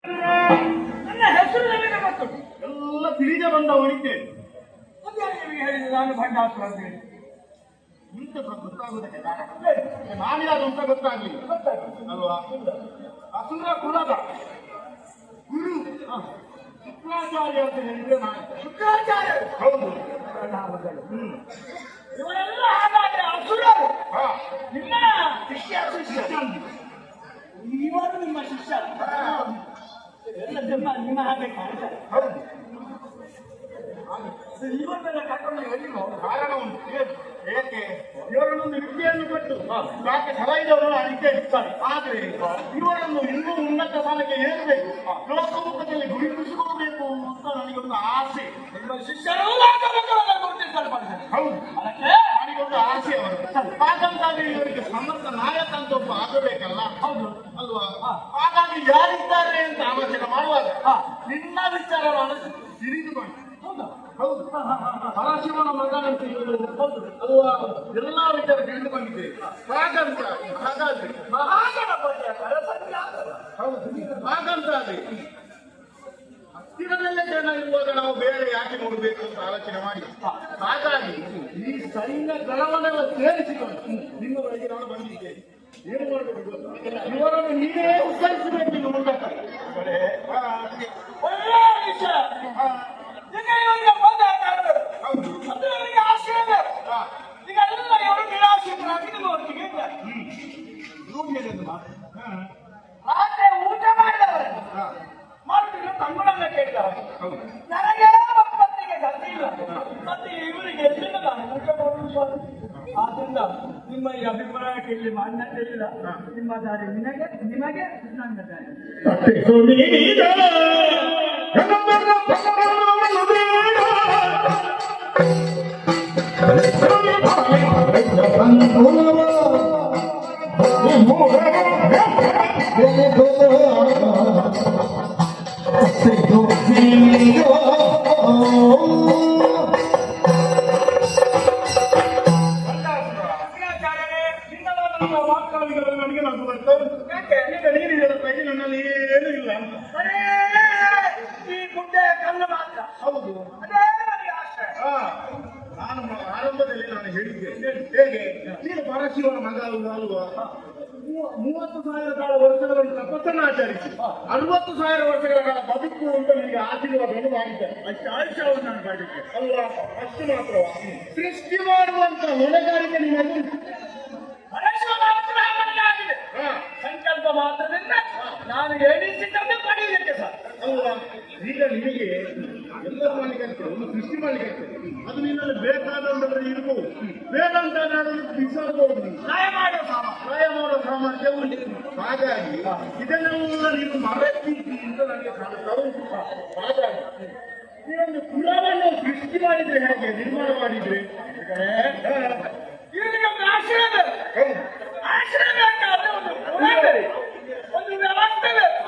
ನನ್ನ ಹೆಸರು ನನಗೆ ಗೊತ್ತು. ಎಲ್ಲ ತಿಳಿದೇ ಬಂದ ಒಳಿತೆ. ನಿಮಗೆ ಹೇಳಿದ ನಾನು ಭಂಡಾಸುರ ಅಂತ ಹೇಳಿ ಇಂಥ ಗೊತ್ತಾಗುವುದಕ್ಕೆ ಕಾರಣ ನಾನ್ಯಾರು ಅಂತ ಗೊತ್ತಾಗ್ಲಿಲ್ಲ ಅಲ್ವಾ? ಅಸುರ ಕುಲದ ಗುರು ಶುಕ್ರಾಚಾರ್ಯ ಅಂತ ಹೇಳಿದ್ರೆ ನಾನು ಶುಕ್ರಾಚಾರ್ಯ. ಹೌದು. ಇವರೆಲ್ಲ ಹಾಗಾದ್ರೆ ಅಸುರರು. ನಿಮ್ಮ ಶಿಷ್ಯ ಇವರು ನಿಮ್ಮ ಶಿಷ್ಯ ಎಲ್ಲ ನಿಮ್ಮ ಹಾಗೆ ಕಾಣ್ತಾರೆ. ಹೌದು. ಇವನ್ನೆಲ್ಲ ಕರ್ಕೊಂಡು ಎಲ್ಲಿಗೋ ಕಾರಣ ಉಂಟು. ಏಕೆ ಇವರನ್ನೊಂದು ವಿದ್ಯೆಯನ್ನು ಕೊಟ್ಟು ಯಾಕೆ ಸಲಹಿದವರು ಅದಕ್ಕೆ ಇರ್ತಾರೆ. ಆದ್ರೆ ಇವರನ್ನು ಇನ್ನೂ ಉನ್ನತ ಸ್ಥಾನಕ್ಕೆ ಏರಬೇಕು, ಲೋಕಮುಖದಲ್ಲಿ ಗುರುತಿಸಿಕೊಳ್ಬೇಕು ಅಂತ ನನಗೊಂದು ಆಸೆ. ನಿಮ್ಮ ಶಿಷ್ಯರು ಲೋಕಮುಖವನ್ನು ಗುರುತಿಸಲ್ಪಡ್ತಾರೆ. ಹೌದು, ಅದಕ್ಕೆ ನನಗೊಂದು ಆಸೆ ಅವರು. ಹಾಗಂತಾಗಿ ಇವರಿಗೆ ಸಮರ್ಥ ನಾಯಕ ಅಂತ ಒಬ್ಬ ಆಗಬೇಕಲ್ಲ. ಹೌದು ಅಲ್ವಾ? ಹಾಗಾಗಿ ಯಾರಿದ್ದಾರೆ ಅಂತ ಆಲೋಚನೆ ಮಾಡುವಾಗ ನಿನ್ನ ವಿಚಾರವನ್ನು ತಿಳಿದುಕೊಂಡು ಹೌದು ಪರಶಿವನ ಮಗನಂತ ಹೌದು ಅಲ್ವಾ? ಎಲ್ಲಾ ವಿಚಾರ ತಿಳಿದುಕೊಂಡಿದ್ದೆ. ಹಾಗಾದ್ರೆ ಹೌದು ಹಾಗಂತಾದ್ರೆ ಹತ್ತಿರದಲ್ಲೇ ಜನ ಇರುವಾಗ ನಾವು ಬೇರೆ ಯಾಕೆ ನೋಡಬೇಕು ಅಂತ ಆಲೋಚನೆ ಮಾಡಿ ಹಾಗಾಗಿ ಈ ಸೈನ್ಯ ಗಣವನ್ನೆಲ್ಲ ಸೇರಿಸಿಕೊಂಡು ನಿಮ್ಮ ಬಳಿಗೆ ನಾನು ಬಂದಿದ್ದೇನೆ. ಏನು ಮಾಡಬೇಕು ಗೊತ್ತಾ? ಇವರನ್ನು ನೀವೇ ಉತ್ತರಿಸಬೇಕು. ಇನ್ನು ಮುಂದೆ ಒಳ್ಳೆಯ ವಿಷಯ. ಈಗ ಇವರಿಗೆ ಹೌದು ಅದು ನನಗೆ ಆಶ್ರಯ. ಈಗ ಎಲ್ಲ ಇವರು ನಿರಾಶ್ರಿತರಾಗಿ ನಿಮ್ಮ ಒಟ್ಟಿಗೆ ಇದ್ದಾರೆ. ರಾತ್ರಿ ಊಟ ಮಾಡಿದವರು ಮರುದಿನ ತಂಗುಳನ್ನ ಕೇಳಿದವರು. ನನಗೆ ಒಪ್ಪತ್ತಿಗೆ ಗತಿ ಇಲ್ಲ. ಮತ್ತೆ ಇವರಿಗೆ ಎಲ್ಲಿಂದ ನಾನು ಊಟ ಮಾಡುವುದು? ಆದ್ರಿಂದ ನಿಮ್ಮ ಈ ಅಭಿಪ್ರಾಯಕ್ಕೆ ಇಲ್ಲಿ ಮಾನ್ಯತೆ ಇಲ್ಲ. ನಿಮ್ಮ ದಾರಿ ನಿಮಗೆ ನನ್ನ ದಾರಿ. ನನಗೆ ನಗು ಬರ್ತದೆ. ಈಗ ನೀನು ಹೇಳುತ್ತಾ ನನ್ನಲ್ಲಿ ಏನೂ ಇಲ್ಲ ಅಂತ. ಈ ಗುಡ್ಡೆ ಕಲ್ಲು ಮಾತ್ರ. ಹೌದು, ಅದೇ ನನಗೆ ಆಶ್ರಯ. ನಾನು ಆರಂಭದಲ್ಲಿ ನಾನು ಹೇಳಿದ್ದೆ ಹೇಗೆ ನೀನು ಪರಶಿವನ ಮಗ ಅಲ್ವಾ? 30,000 ವರ್ಷಗಳನ್ನು ತಪಸ್ಸನ್ನು ಆಚರಿಸಿ 60,000 ವರ್ಷಗಳ ಕಾಲ ಬದುಕು ಅಂತ ನಿಮಗೆ ಆಶೀರ್ವಾದವನ್ನು ಮಾಡಿದ್ದಾರೆ. ಅಷ್ಟು ಆಯುಷ್ಯವನ್ನು ನಾನು ಮಾಡಿದ್ದೆ ಅಲ್ವಾ? ಅಷ್ಟು ಮಾತ್ರ ಸೃಷ್ಟಿ ಮಾಡುವಂತ ಹೊಣೆಗಾರಿಕೆ ನಿಮಗೆ ಸಂಕಲ್ಪ ಮಾತ್ರದಿಂದ ನಾನು ಎಣಿಸಿದ್ದನ್ನು ಪಡೆಯಲಿಕ್ಕೆ ಸರ್ ಅಲ್ವಾ? ಈಗ ನಿನಗೆ ಎಲ್ಲ ಮಾಡಲಿಕ್ಕೆ ಒಂದು ಸೃಷ್ಟಿ ಮಾಡಲಿಕ್ಕೆ ಅದು ನಿನ್ನಲ್ಲಿ ಬೇಕಾದಂದ್ರೆ ಇರ್ಬೋದು, ಬೇಕಂತ ನಾನು ಬಿಸಾಡಬಹುದು. ಸಹಾಯ ಮಾಡೋ ಸಾಮರ್ಥ್ಯ ಉಂಟು. ಹಾಗಾಗಿ ಇದನ್ನೆಲ್ಲ ನೀನು ಮರೆತಿದ್ದಿ ಅಂತ ನನಗೆ ಕಾಣ್ತಾ ಉಂಟು. ಹಾಗಾಗಿ ನೀನೊಂದು ಕುಲವನ್ನು ಸೃಷ್ಟಿ ಮಾಡಿದ್ರೆ ಹೇಗೆ ನಿರ್ಮಾಣ ಮಾಡಿದ್ರೆ ಇವರಿಗೆ ಆಶ್ರಯ ಬೇಕಾದ್ರೆ ಒಂದು ವ್ಯವಸ್ಥೆ ಬೇಕು.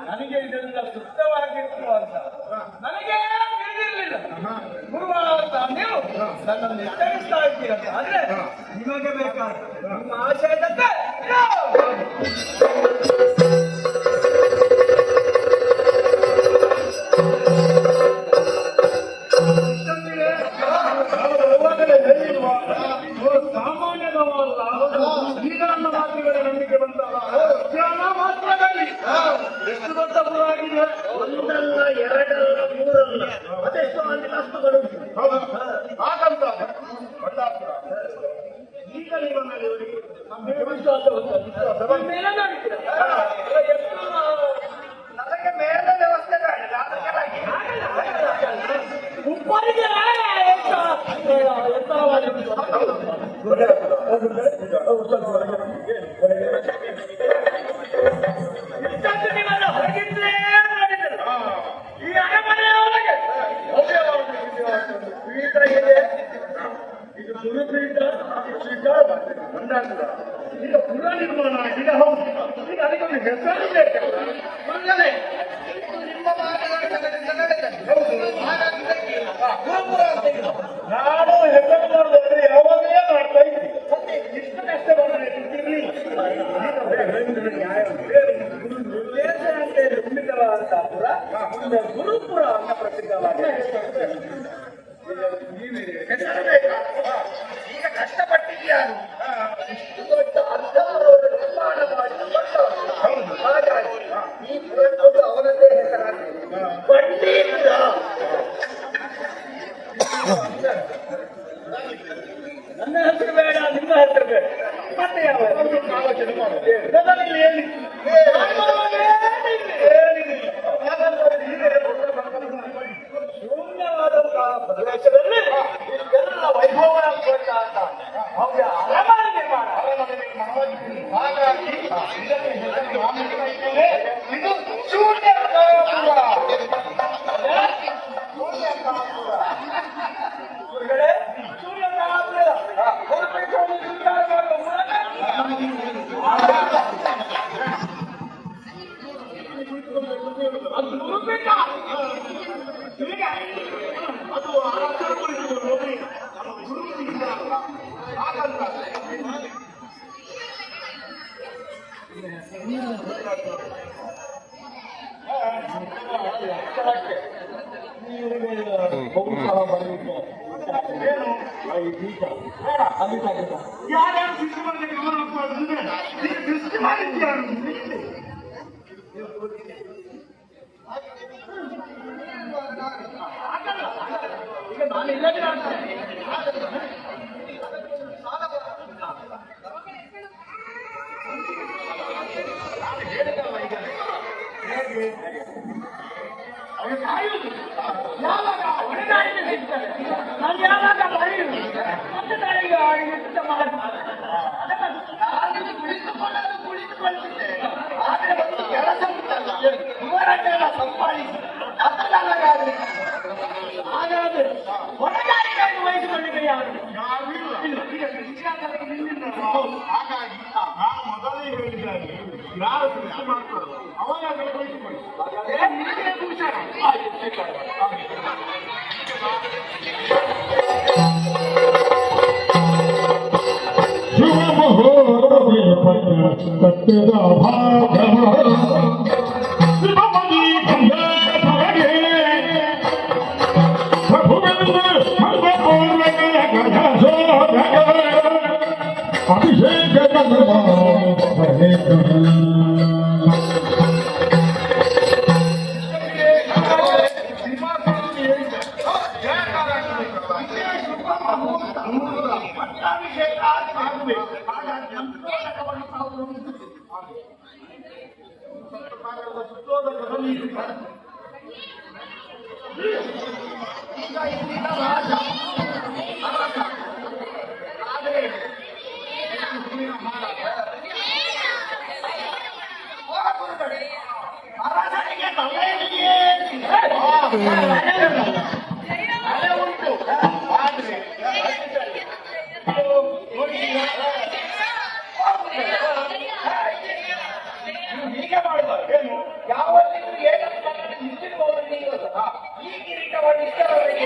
ನನಗೆ ಇದೆಲ್ಲ ಶುದ್ಧವಾಗಿತ್ತು ಅಂತ ನನಗೆ ತಿಳಿದಿರಲಿಲ್ಲ. ಗುರುವಾದಂತ ನೀವು ನನ್ನನ್ನು ಎಚ್ಚರಿಸ್ತಾ ಇದ್ದೀರಂತ ಆದ್ರೆ ನಿಮಗೆ ಬೇಕಾದ್ರೆ ನಿಮ್ಮ ಆಶಯದಂತೆ ಸಾಮಾನ್ಯದವಲ್ಲ. ಈಗ ನನ್ನ ಮಾತುಗಳ ನಂಬಿಕೆ ಬಂತಲ್ಲ, ಮಾತ್ರದಲ್ಲಿ ಎಷ್ಟು ದೊಡ್ಡ ಪುರ ಆಗಿದೆ. ಒಂದಲ್ಲ ಎರಡಲ್ಲ ಮೂರಲ್ಲ ಅದೆಷ್ಟು ಮಂದಿ ಕಷ್ಟಗಳು. ಹಾಗಂತ ಈಗ ನೀವನ್ನಲ್ಲಿ ಇವರಿಗೆ ವಿಶ್ವಾಸ ಮೇಲೆ ನೋಡಿದ್ದೀರ. ನನಗೆ ಮೇಲೆ ವ್ಯವಸ್ಥೆ ಉಪ್ಪರಿಗೆ ಎತ್ತರವಾಗಿ ನೀವೆಲ್ಲ ಹೊರಗಿದ್ರೆ ಮಾಡಿದ್ರು. ಈ ಅರಮನೆಯ ಒಳಗೆ ಪೀಠ ಇದೆ. ಇದು ಗುರುಪೀಠ ಬಂದಾಗ್ತದ. ಈಗ ಪುರ ನಿರ್ಮಾಣ ಆಗಿದೆ. ಹೌದು, ಈಗ ಅದಕ್ಕೊಂದು ಹೆಸರು ಬೇಕಲ್ಲ. ಮಂಗಲೇ ನಿಮ್ಮ ಮಾರ್ಗದರ್ಶನದಿಂದ ನಡೆದರೆ ಗುರುಪುರ ಅಂತ ನಾನು ಹೆಸರು ಮಾಡೋದಾದ್ರೆ ಯಾವಾಗಲೇ ಮಾಡ್ತಾ ಇದ್ದೀನಿ. ಇಷ್ಟು ಕಷ್ಟ ಬಂದರೆ ನಿರ್ದೇಶ ಅಂತ ಮುಂದೆ ಗುರುಪುರ ಅನ್ನ ಪ್ರಸಿದ್ಧವಾಗಿದೆ. ಈಗ ಕಷ್ಟಪಟ್ಟಿದ್ಯಾರು ಇಷ್ಟು ದೊಡ್ಡ ಅರ್ಧವರೋಧ ನಿರ್ಮಾಣ ಮಾಡಿ ಕೊಟ್ಟವರು. ಹಾಗಾಗಿ ಈ ಪುರದ್ದು ಅವರದ್ದೇ ಹೆಸರಾಗಿದೆ ಪಂಡಿತ. ನನ್ನ ಹೆಸರು ಬೇಡ, ನಿಮ್ಮ ಹೆಸರು ಬೇಡ, ಮತ್ತೆ ಯಾವ ಆಲೋಚನೆ ಮಾಡುದು ಶೂನ್ಯವಾದಂತಹ ಪ್ರದೇಶದಲ್ಲಿ ಎಲ್ಲ ವೈಭವ ಅಂತ ಅವ್ರ ಅರಮನೆ ನಿರ್ಮಾಣ. ಹಾಗಾಗಿ ಇದು ಶೂನ್ಯಕಾಪುರ. ಅದು ಆರಾಧನೆ ನೋಡಿ ಹಾಗಂತ ಯಾರ್ಯಾರು ಸೃಷ್ಟಿ ಮಾಡಲಿಕ್ಕೆ ಸೃಷ್ಟಿ ಮಾಡಿದ್ಯಾರು? ಈಗ ನಾನು ಇಲ್ಲದೆ ಯಾವಾಗ ಹೊಡೆದಾಡಿಗೆ ಸಿಗ್ತದೆ, ನಾನು ಯಾವಾಗ ಬರೆಯುವುದು ಮತ್ತೆ ನಾಳೆಗೆ ಯುದ್ಧ ಮಾಡ್ತಾರೆ. ನಾನು ಕುಳಿತುಕೊಳ್ಳುತ್ತಿದ್ದೆ, ಆದರೆ ಒಂದು ಕೆಲಸ ಉಂಟಲ್ಲ, ಇವರನ್ನೆಲ್ಲ ಸಂಪಾದಿಸಿ ಅದರಲ್ಲಾಗಲಿ. ಹಾಗಾದ್ರೆ ಹೊಡೆದಾಡಿಕೆಯನ್ನು ವಹಿಸಿಕೊಳ್ಳಿಕ್ಕೆ ಯಾರು? ಹಾಗಾಗಿ ನಾನು ಮೊದಲೇ ಹೇಳಿದ್ದಾನೆ, ಯಾರು ಸೃಷ್ಟಿ ಮಾಡ್ತಾರೋ ಅವಾಗ ವಹಿಸಿಕೊಳ್ಳಿ. ಸತ್ಯದ ಅಭಿಷೇಕ ಉಂಟು ಆದ್ರೆ ಹೀಗೆ ಮಾಡಬಾರ್ದು. ಏನು ಯಾವತ್ತಿಗೂ ಏನಂತ ನಿಂತಿರುವವರು ಈ ಕಿರೀಟವನ್ನು ಇಷ್ಟರವರೆಗೆ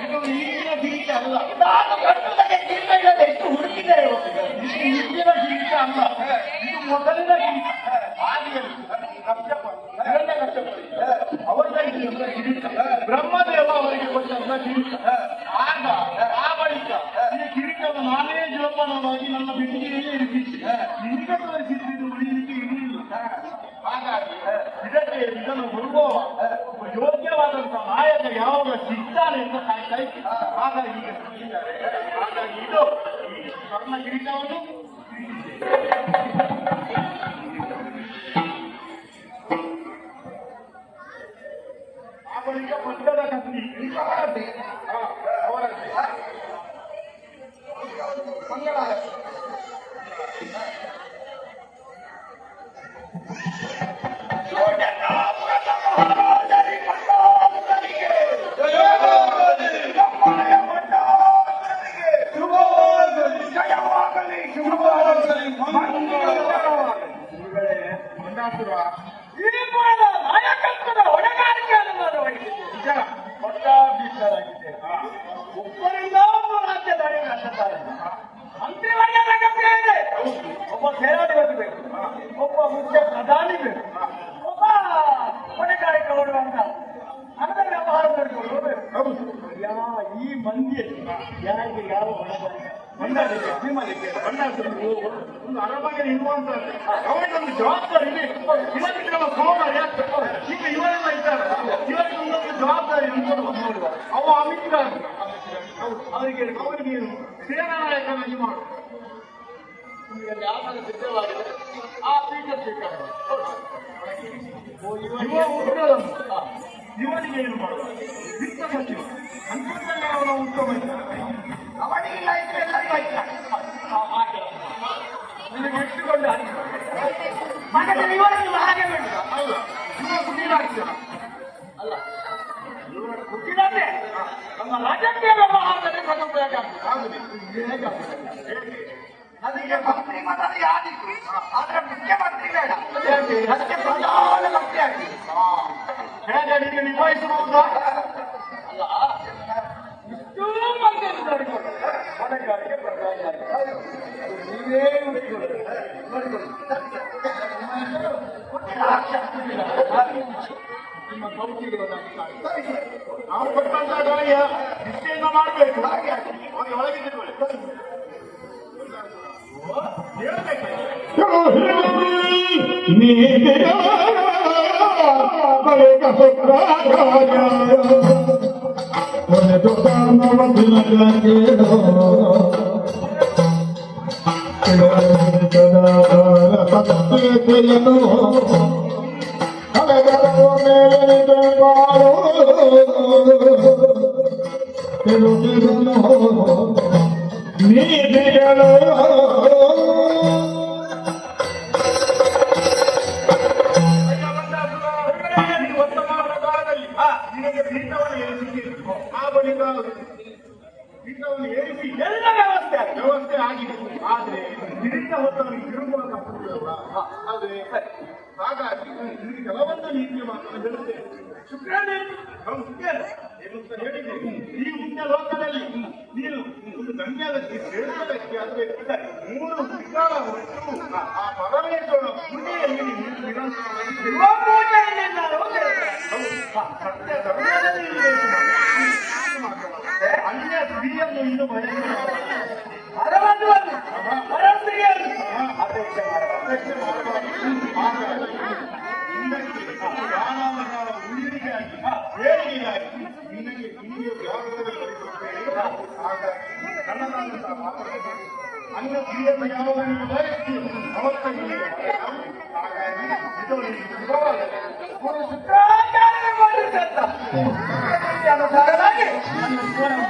ಇದು ಈಗಿನ ಕಿರೀಟ ಅಲ್ಲ, ನಾನು ಕಟ್ಟುವುದಕ್ಕೆ ಕಿರೀಟ ಇಲ್ಲದೆ ಎಷ್ಟು ಹುಡುಕಿದ್ದೇನೆ. ಈಗಿನ ಕಿರೀಟ ಅಲ್ಲ, ಇದು ಮೊದಲಿನ ಕಿರೀಟ. ಅವರ ಕಿರೀಟ ಬ್ರಹ್ಮದೇವ ಅವರಿಗೆ ಕೊಟ್ಟಂತ ಕಿರೀಟ. ಆಗ ಆ ಬಳಿಕ ಈ ಕಿರೀಟವನ್ನು ನಾನೇ ಜೋಪಾನವಾಗಿ ನನ್ನ ಬೆಂಕಿಯಲ್ಲೇ ಇರಿಸಿದ್ದೆ. ನಿಮಗೆ ತೋರಿಸಿದ್ದು ಇದು ಉಳಿಲಿಕ್ಕೆ ಇರಲಿಲ್ಲ. ಹಾಗಾಗಿ ಇದನ್ನು ಹೊರುವವ ಯೋಗ್ಯವಾದಂತಹ ನಾಯಕ ಯಾವಾಗ ಸಿಗ್ತಾನೆ ಅಂತ ಕಾಯ್ತಾ ಇತ್ತು. ಹಾಗಾಗಿ ಈಗ ಸಿಕ್ಕಿದ್ದಾರೆ. ಹಾಗಾಗಿ ಇದು ಈ ಸ್ವರ್ಣ ಕಿರೀಟವನ್ನು ಆ ಬಳಿಕ ಪಟ್ಟದ ಕತ್ತಿ ಅವರದ್ದೇ. ಮಂಗಳಾರತಿ ಶುಭವಾಗಲಿ, ಶುಭವಾಗಲಿ, ಮಂದಿಯಲ್ಲಿ ಯಾರಿಗೆ ಯಾವ ಹೊಂದಾಣಿಕೆ ಅಭಿಮಾನಕ್ಕೆ ಬಣ್ಣ ಒಂದು ಅರಮನೆ ಇರುವಂತದ್ದು ಅವರಿಗೊಂದು ಜವಾಬ್ದಾರಿ ಇದೆ. ಇವತ್ತಿಗೆ ನಮ್ಮ ಸೋಮಾರಿ ಈಗ ಇವರೆಲ್ಲ ಇದ್ದಾರೆ, ಇವರಿಗೆ ಒಂದೊಂದು ಜವಾಬ್ದಾರಿ ನೋಡುವ ಅವು ಅಮಿತ್ ಅವರಿಗೆ ಸೇನಾ ನಾಯಕನಾಗಿ ಮಾಡುವ ಯಾವ ಸಿದ್ಧವಾಗಿದೆ ಆ ಪೀಠ ಸ್ವೀಕಾರ ಇವನಿಗೆ ಏನು ಮಾಡುವ ವಿತ್ತ ಸಚಿವ ಅಂತಂದ್ರೆ ಅವನ ಉತ್ತಮ ಅವನಿಗಿಲ್ಲ ಇದ್ರೆ ಎಲ್ಲರಿಗೂ ಆಯ್ತಾ ನಿನಗೆ ಇಟ್ಟುಕೊಂಡು ಮಗದಲ್ಲಿ ಇವರಿಗೆ ಹಾಗೆ ಬೇಡ ಅಲ್ಲ ಇವ ಕುಟೀರಾಗ್ತದೆ ಅಲ್ಲ ಇವರ ಹುಟ್ಟಿದಂತೆ ನಮ್ಮ ರಾಜಕೀಯ ವ್ಯವಹಾರದಲ್ಲಿ ಸದುಪಯೋಗ ನನಗೆ ಮಂತ್ರಿ ಮತದಲ್ಲಿ ಆದಿತ್ತು ಆದ್ರೆ ಮುಖ್ಯಮಂತ್ರಿ ಬೇಡ ಅದಕ್ಕೆ ಪ್ರಧಾನ ಮಂತ್ರಿ ಆಗಿದೆ ಹೇಗೆ ನಿಮಗೆ ನಿಭಾಯಿಸಬಹುದಾ? ಅಲ್ಲ ಇಷ್ಟೂ ಮಂತ್ರಿಯನ್ನು ನೋಡಿಕೊಂಡು ಹೊಣೆಗಾರಿಕೆ ಪ್ರಧಾನ ನೀವೇ ನಿಮ್ಮ ಕೌಟಿಲ್ಯವನ್ನು ನಾವು ಕೊಟ್ಟಂತ ಗಾಳಿಯ ನಿಷ್ಠೆಯಿಂದ ಮಾಡಬೇಕು. ಅವನಿಗೆ ಒಳಗಿದ್ದುಕೊಳ್ಳಿ ಹೇಳ್ಬೇಕು ವರ್ತಮಾನದ ಕಾಲದಲ್ಲಿ ನಿನಗೆ ಪೀಠವನ್ನು ಏರಿಸಿದ್ದೀರಿ. ಆ ಬಳಿಕ ಪೀಠವನ್ನು ಏರಿಸಿ ಎಲ್ಲ ವ್ಯವಸ್ಥೆ ಆಗಿದೆ. ಆದ್ರೆ ನಿರಿಂದ ಹೊತ್ತವನಿಗೆ ತಿರುಗುವ ತಪ್ಪುಗಳಲ್ಲ. ಆದ್ರೆ ಹಾಗಾಗಿ ನಿಮಗೆ ಕೆಲವೊಂದು ನೀತಿಯ ಮಾತನ್ನು ಹೇಳುತ್ತೇನೆ. ಏನಂತ ಹೇಳಿದ್ರೆ ಈ ಮುಂದೆ ಲೋಕದಲ್ಲಿ ನೀನು ಒಂದು ಗಣ್ಯವ್ಯಕ್ತಿ ಶ್ರೇಷ್ಠ ವ್ಯಕ್ತಿ ಆದ್ರೆ 3 ವಿಕಾಲ ಹೊತ್ತು ಆ ಪರಮೇಶ್ವರನ ಪೂಜೆಯಲ್ಲಿ ನೀನು ನಿರಂತರವಾಗಿ ಸತ್ಯ ಧರ್ಮದಲ್ಲಿ ಅನ್ಯ ಸ್ತ್ರೀಯನ್ನು ಇನ್ನು ಬಯಸಿದ ಉಳಿವಿಗಾಗಿ ಬೇಡಿಕೆಗಾಗಿ ನಿನಗೆ ಇಂದಿಯ ವ್ಯಾಪಾರದಲ್ಲಿ ಬರೆಯುತ್ತೇನೆ. ಹಾಗಾಗಿ ನನ್ನದಂತಹ ಮಾತನ್ನು ಅನ್ಯ ಸ್ತ್ರೀಯನ್ನು ಯಾವಾಗ ನೀವು ಬಯಸ್ತೀವಿ ಅವತ್ತಲ್ಲಿ ಹಾಗಾಗಿ ಇದು ಶುಕ್ರಾಚಾರ್ಯ ಮಾಡಿದಂತ ಅನುಸಾರವಾಗಿ ನನ್ನ ಜೀವನ